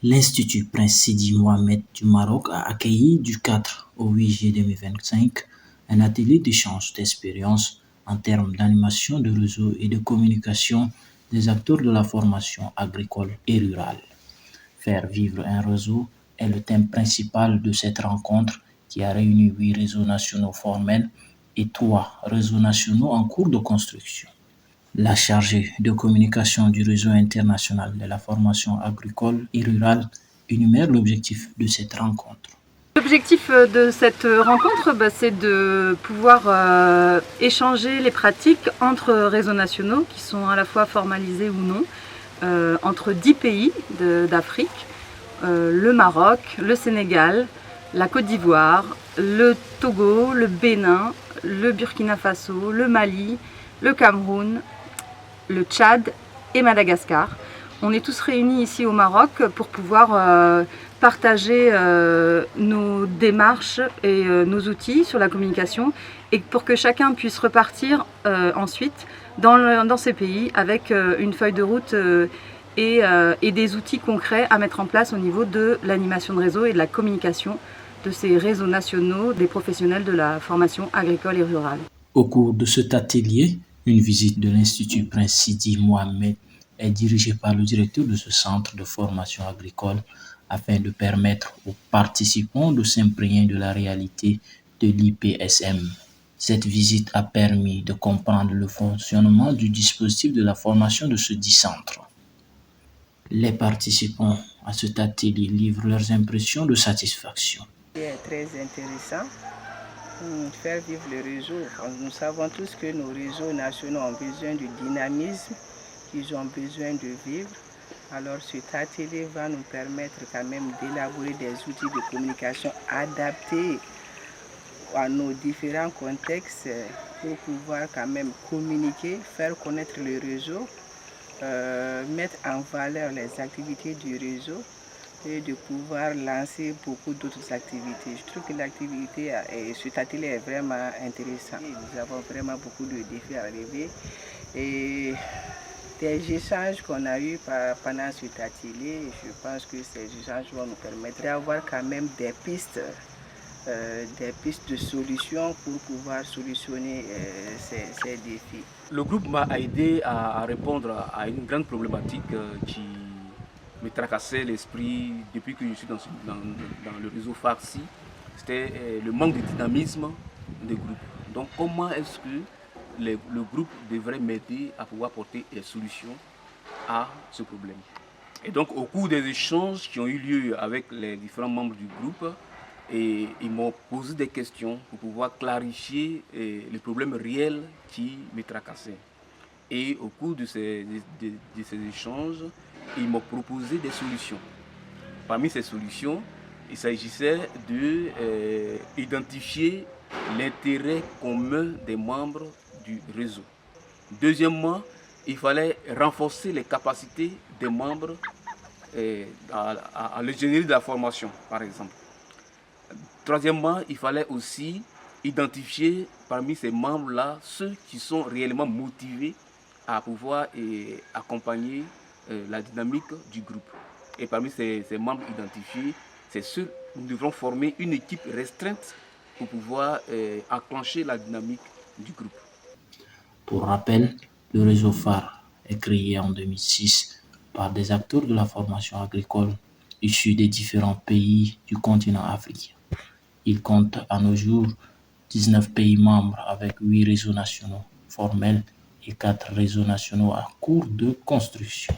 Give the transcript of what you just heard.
L'Institut Prince Sidi Mohamed du Maroc a accueilli du 4 au 8 juillet 2025 un atelier d'échange d'expériences en termes d'animation de réseau et de communication des acteurs de la formation agricole et rurale. Faire vivre un réseau est le thème principal de cette rencontre qui a réuni 8 réseaux nationaux formels et 3 réseaux nationaux en cours de construction. La chargée de communication du réseau international de la formation agricole et rurale énumère l'objectif de cette rencontre. L'objectif de cette rencontre, c'est de pouvoir échanger les pratiques entre réseaux nationaux qui sont à la fois formalisés ou non, entre 10 pays d'Afrique, le Maroc, le Sénégal, la Côte d'Ivoire, le Togo, le Bénin, le Burkina Faso, le Mali, le Cameroun, le Tchad et Madagascar. On est tous réunis ici au Maroc pour pouvoir partager nos démarches et nos outils sur la communication et pour que chacun puisse repartir ensuite dans ces pays avec une feuille de route et des outils concrets à mettre en place au niveau de l'animation de réseau et de la communication de ces réseaux nationaux des professionnels de la formation agricole et rurale. Au cours de cet atelier, une visite de l'Institut Prince Sidi Mohamed est dirigée par le directeur de ce centre de formation agricole afin de permettre aux participants de s'imprégner de la réalité de l'IPSM. Cette visite a permis de comprendre le fonctionnement du dispositif de la formation de ce dit centre. Les participants à cet atelier livrent leurs impressions de satisfaction. C'est très intéressant. Faire vivre le réseau. Nous savons tous que nos réseaux nationaux ont besoin de dynamisme, qu'ils ont besoin de vivre. Alors cet atelier va nous permettre quand même d'élaborer des outils de communication adaptés à nos différents contextes pour pouvoir quand même communiquer, faire connaître le réseau, mettre en valeur les activités du réseau et de pouvoir lancer beaucoup d'autres activités. Je trouve que l'activité et cet atelier est vraiment intéressant. Nous avons vraiment beaucoup de défis à relever et des échanges qu'on a eus pendant cet atelier, je pense que ces échanges vont nous permettre d'avoir quand même des pistes de solutions pour pouvoir solutionner ces défis. Le groupe m'a aidé à répondre à une grande problématique qui me tracassait l'esprit depuis que je suis dans le réseau FARCI. C'était le manque de dynamisme des groupes. Donc comment est-ce que le groupe devrait m'aider à pouvoir apporter des solutions à ce problème? Et donc au cours des échanges qui ont eu lieu avec les différents membres du groupe, et ils m'ont posé des questions pour pouvoir clarifier les problèmes réels qui me tracassaient. Et au cours de ces échanges, ils m'ont proposé des solutions. Parmi ces solutions, il s'agissait d'identifier l'intérêt commun des membres du réseau. Deuxièmement, il fallait renforcer les capacités des membres à l'ingénierie de la formation, par exemple. Troisièmement, il fallait aussi identifier parmi ces membres-là ceux qui sont réellement motivés à pouvoir accompagner la dynamique du groupe. Et parmi ces membres identifiés, c'est ceux que nous devrons former une équipe restreinte pour pouvoir enclencher la dynamique du groupe. Pour rappel, le réseau phare est créé en 2006 par des acteurs de la formation agricole issus des différents pays du continent africain. Il compte à nos jours 19 pays membres avec 8 réseaux nationaux formels et 4 réseaux nationaux en cours de construction.